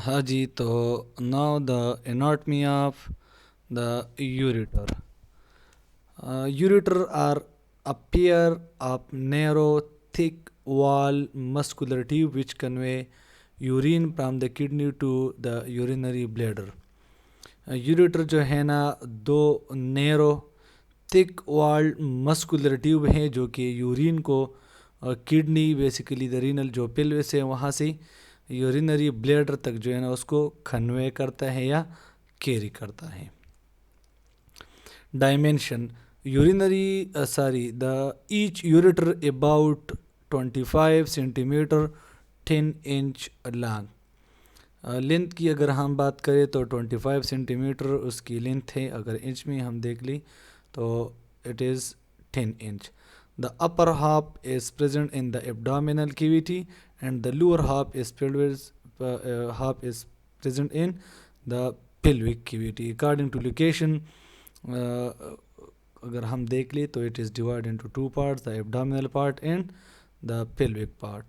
हाँ जी, तो now the anatomy of the ureter. Ureter are a pair of narrow, thick wall muscular tube which convey urine from the kidney to the urinary bladder. Ureter जो है ना, दो narrow thick walled muscular tube हैं जो कि urine को kidney basically the renal जो pelvis है वहाँ से यूरिनरी ब्लैडर तक जो है ना उसको कन्वे करता है या कैरी करता है. Dimension: each ureter about 25 centimeter 10 inch long. Length की अगर हम बात करें तो 25 सेंटीमीटर उसकी लेंथ है. अगर इंच में हम देख ली तो it is 10 inch. The upper half is present in the abdominal cavity and the lower half is present in the pelvic cavity. According to location, अगर हम देख ले तो it is divide into two parts, the abdominal part and the pelvic part.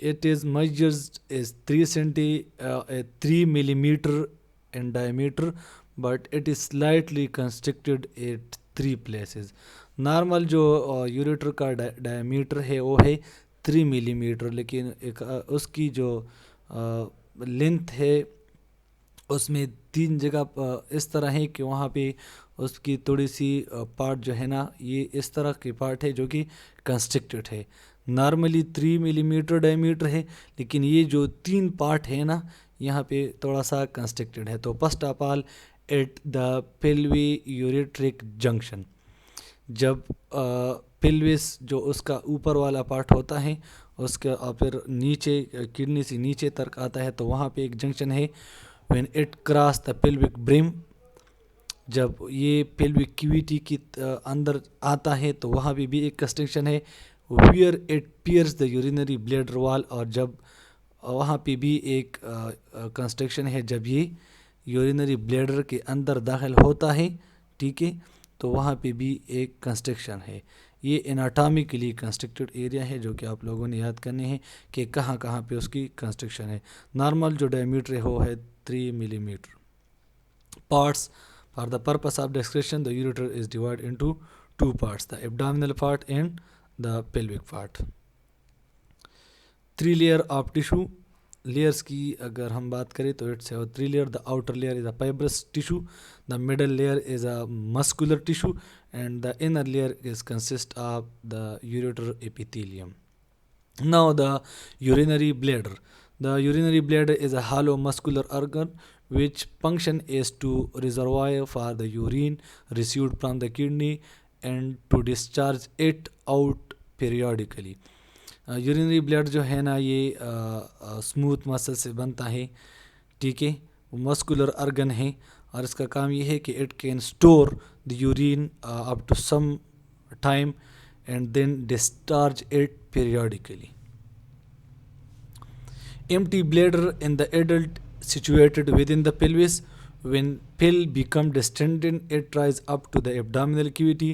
It is measures is 3 millimeter in diameter, but it is slightly constricted at 3 places. Normal जो ureter का diameter है वो है 3 मिलीमीटर, लेकिन एक उसकी जो length है उसमें 3 जगह इस तरह है कि वहाँ पे उसकी थोड़ी सी पार्ट जो है ना ये इस तरह की पार्ट है जो कि कंस्ट्रक्टेड है. नॉर्मली 3 मिलीमीटर डायमीटर है, लेकिन ये जो 3 पार्ट है ना यहाँ पे थोड़ा सा कंस्ट्रक्टेड है. तो first of all at the pelvi ureteric junction, जब पेल्विस जो उसका ऊपर वाला पार्ट होता है उसका और फिर नीचे किडनी से नीचे तक आता है तो वहाँ पे एक जंक्शन है. When it cross the pelvic brim, जब ये पेल्विक कैविटी की अंदर आता है तो वहाँ पे भी एक कंस्ट्रक्शन है. Where it pierce the urinary bladder wall, और जब वहाँ पे भी एक कंस्ट्रक्शन है जब ये यूरिनरी ब्लैडर के अंदर दाखिल होता है, ठीक है, तो वहाँ पे भी एक कंस्ट्रक्शन है. ये एनाटॉमिकली कंस्ट्रक्टेड एरिया है जो कि आप लोगों ने याद करने हैं कि कहाँ कहाँ पे उसकी कंस्ट्रक्शन है. नॉर्मल जो डायमीटर है वो है 3 millimetre. Parts for the purpose of discussion the ureter is divide into 2 parts, the abdominal part and the pelvic part. 3 layer of tissue. Layers की अगर हम बात करें तो it's 3 layer. The outer layer is a fibrous tissue, the middle layer is a muscular tissue, and the inner layer is consist of the ureter epithelium. Now the urinary bladder. The urinary bladder is a hollow muscular organ which function is to reservoir for the urine received from the kidney and to discharge it out periodically. Urinary blood जो है ना ये smooth muscle से बनता है, ठीक है, वो मस्कुलर अर्गन है और इसका काम ये है कि it can store the urine up to some time and then discharge it periodically. Empty bladder in the adult situated within the pelvis. When pill become distended, it rise up to the abdominal cavity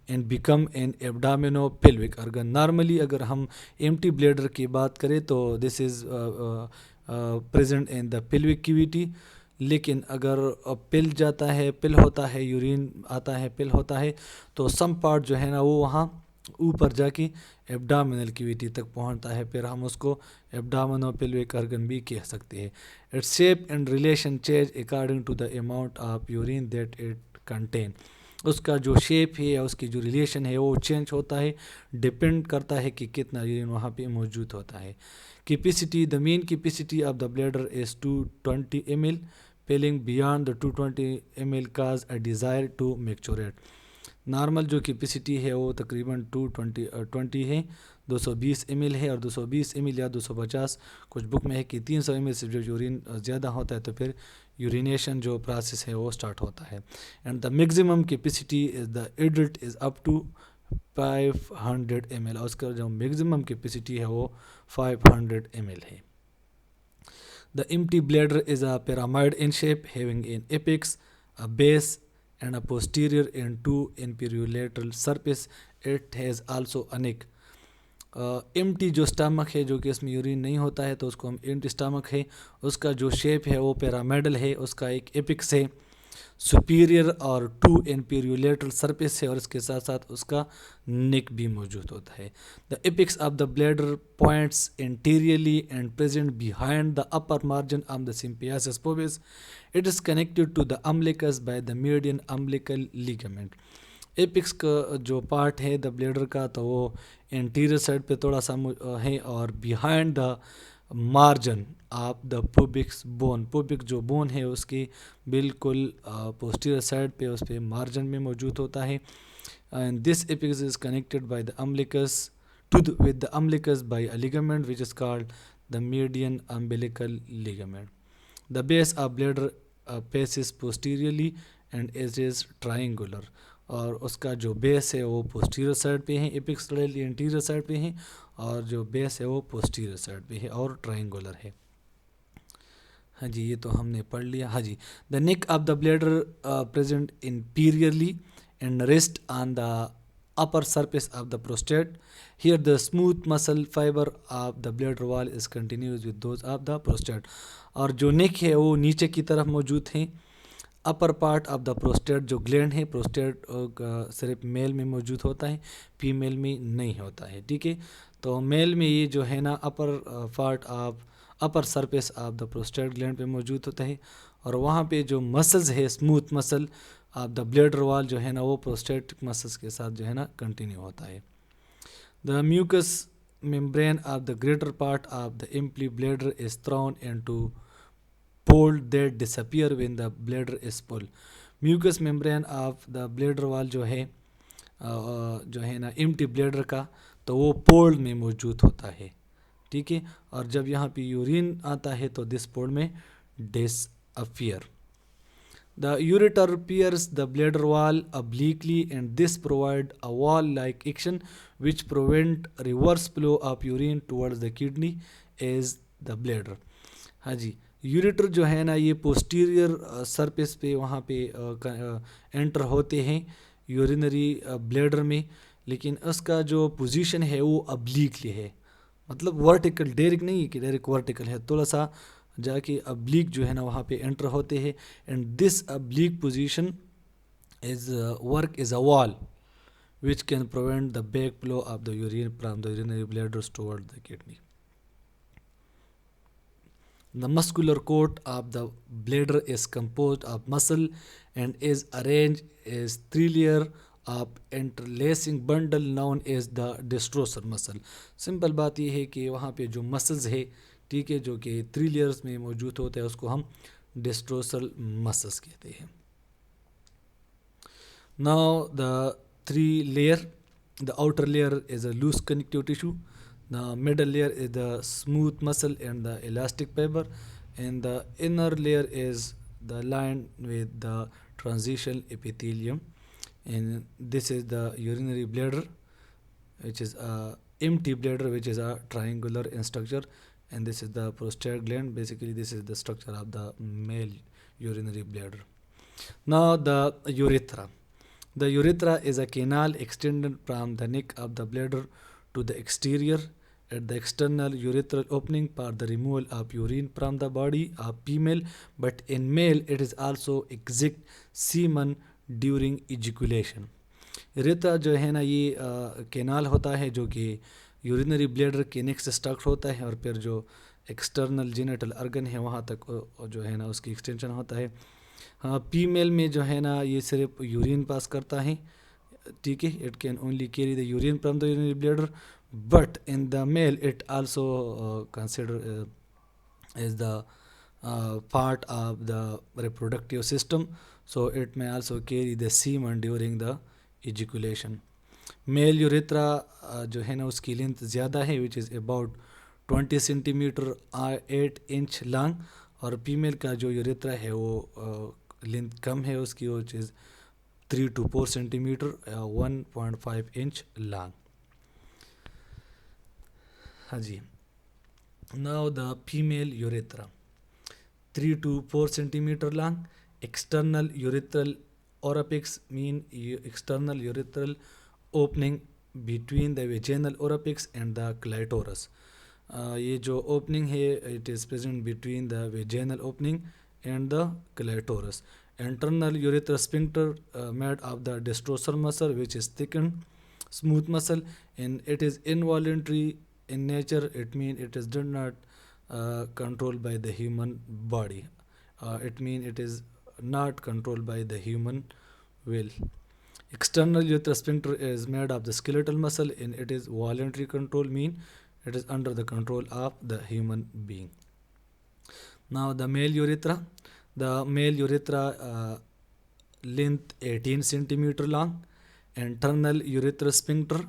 and become an abdominopelvic organ. Normally अगर हम empty bladder की बात करें तो this is present in the pelvic cavity. लेकिन अगर पिल जाता है, पिल होता है, यूरिन आता है, पिल होता है, तो सम पार्ट जो है ना वो वहाँ ऊपर जाके एब्डोमिनल कैविटी तक पहुंचता है. फिर हम उसको एब्डोमिनोपेल्विक ऑर्गन भी कह सकते हैं. Its shape and relation change according to the amount of urine that it contain. उसका जो शेप है या उसकी जो रिलेशन है वो चेंज होता है, डिपेंड करता है कि कितना यूरिन वहाँ पे मौजूद होता है. Capacity. The main capacity of the bladder is 220 ml. Filling beyond the 220 ml cause a desire to micturate. Normal जो कैपेसिटी है वो तकरीबन 220 है, 220 ml है, और 220 ml या 250, कुछ बुक में है कि 300 ml से जो यूरिन ज़्यादा होता है तो फिर यूरिनेशन जो प्रोसेस है वो स्टार्ट होता है. And the maximum capacity is the adult is up to 500 ml, और उसका जो मैक्सिमम कैपेसिटी है वो 500 ml है. The empty bladder is a pyramid in shape having an apex, a base and a posterior and two inferior lateral surface. It has also a neck. Empty जो stomach है, जो कि इसमें urine नहीं होता है, तो उसको हम एम्प्टी स्टमक है। उसका जो शेप है वो पिरामिडल है। उसका एक एपिक्स है, सुपीरियर और 2 इंफीरियर लेटरल सरफेस है, और इसके साथ साथ उसका नेक भी मौजूद होता है। The apex of the bladder points anteriorly and present behind the upper margin of the symphysis pubis. It is connected to the umbilicus by the median umbilical ligament. Apex का जो पार्ट है द ब्लेडर का, तो वो interior side पे थोड़ा सा है, और behind the margin of the pubis bone, pubic जो बोन है उसकी बिल्कुल पोस्टीरियर साइड पे, उस पे मार्जिन में मौजूद होता है। And this apex is connected by the umbilicus with the umbilicus by a ligament which is called the median umbilical ligament. The base of bladder passes posteriorly and it is triangular, और उसका जो base है वो posterior side पे है, epics interior side पे है, और जो बेस है वो पोस्टीरियर साइड पे है और ट्रायंगुलर है। हाँ जी, ये तो हमने पढ़ लिया। हाँ जी, the neck of the bladder present anteriorly and rest on the upper surface of the prostate. Here the smooth muscle fiber of the bladder wall is continuous with those of the prostate. और जो नेक है वो नीचे की तरफ मौजूद है। Upper part of the prostate जो ग्लैंड है, प्रोस्टेट सिर्फ मेल में मौजूद होता है, फीमेल में नहीं होता है। ठीक है, तो मेल में ये जो है ना upper part of upper surface of the prostate gland पे मौजूद होता है, और वहाँ पे जो मसल्स है smooth muscle of the bladder wall जो है ना वो प्रोस्टेटिक मसल्स के साथ जो है ना कंटिन्यू होता है। The mucous membrane of the greater part of the empty bladder is thrown into pole that disappear when the bladder is full. Mucous membrane of the bladder wall जो है ना एम्प्टी ब्लेडर का, तो वो पोल में मौजूद होता है। ठीक है, और जब यहाँ पे यूरिन आता है तो दिस पोल में disappear. The ureter pierces the bladder wall obliquely, and this provides a wall-like action which prevent reverse flow of urine towards the kidney as the bladder. हाँ जी, यूरेटर जो है ना ये पोस्टीरियर सरफेस पे वहाँ पे एंटर होते हैं यूरिनरी ब्लैडर में, लेकिन उसका जो पोजीशन है वो अब्लीकली है, मतलब वर्टिकल, डायरेक्ट नहीं है कि डायरेक्ट वर्टिकल है, थोड़ा सा जाके अब्लीक जो है ना वहाँ पे एंटर होते हैं। And this oblique position is work is a wall which can prevent the back flow of the urine from the urinary bladders toward the kidney. The muscular coat of the bladder is composed of muscle and is arranged as 3 layer of interlacing bundle known as the detrusor muscle. Simple बात यह है कि वहाँ पे जो muscles है, ठीक है, जो कि 3 लेयर्स में मौजूद होते हैं, उसको हम डिस्ट्रोसल मसल्स कहते हैं। Now the 3 layer, the outer layer is a loose connective tissue, the middle layer is the smooth muscle and the elastic fiber, and the inner layer is the line with the transitional epithelium, and this is the urinary bladder, which is a empty bladder which is a triangular in structure, and this is the prostate gland. Basically this is the structure of the male urinary bladder. Now the urethra. The urethra is a canal extended from the neck of the bladder to the exterior at the external urethral opening for the removal of urine from the body of female, but in male it is also exit semen during ejaculation. urethra जो है ना ये canal होता है जो कि urinary bladder के नेक से स्टक होता है, और फिर जो एक्सटर्नल जेनिटल ऑर्गन है वहाँ तक जो है ना उसकी एक्सटेंशन होता है। हाँ, फीमेल में जो है ना ये सिर्फ यूरिन पास करता है, ठीक है, it can only carry the urine from the urinary bladder, but in the male it also considered as the part of the reproductive system, so it may also carry the semen during the ejaculation. Male urethra जो है ना उसकी length ज़्यादा है, which is about 20 centimetre 8 inch long, और female का जो urethra है वो लेंथ कम है उसकी, which is 3 to 4 centimetre 1.5 inch long. हाँ जी, now the female urethra 3 to 4 centimetre long, external urethral orifice mean external urethral opening between the vaginal orapix and the clitoris. ये जो opening है, it is present between the vaginal opening and the clitoris. Internal urethral sphincter made of the destrosal muscle, which is thickened smooth muscle, and it is involuntary in nature. It means it is did not controlled by the human body. It means it is not controlled by the human will. External urethral sphincter is made of the skeletal muscle, and it is voluntary control, mean it is under the control of the human being. Now the male urethra. The male urethra length 18 centimeter long. Internal urethral sphincter.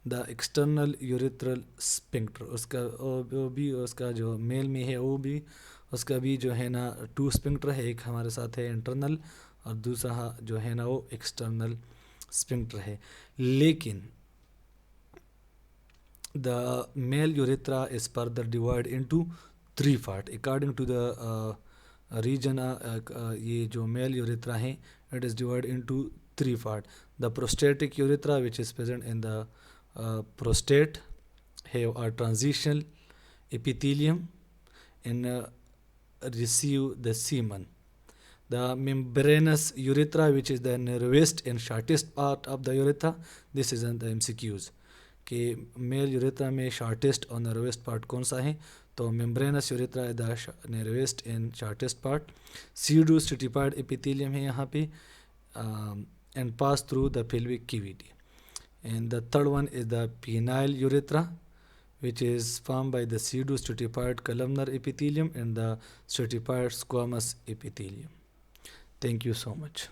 The external urethral sphincter, उसका वो भी उसका जो mail में है वो भी उसका भी जो है ना 2 स्पिंक्टर है, एक हमारे साथ है इंटरनल और दूसरा जो है ना वो एक्सटर्नल स्पिंक्टर है. लेकिन the male urethra is further divided into 3 parts according to the region. ये जो male urethra है, it is divided into 3 parts. The prostatic urethra, which is present in the prostate, have a transitional epithelium and receive the semen. The membranous urethra, which is the narrowest and shortest part of the urethra, this is in the MCQs कि male urethra में shortest और narrowest part कौन सा है, तो membranous urethra is the narrowest and shortest part. Pseudo stratified epithelium है यहाँ पे and pass through the pelvic cavity. And the third one is the penile urethra which is formed by the pseudo-stratified columnar epithelium and the stratified squamous epithelium. Thank you so much.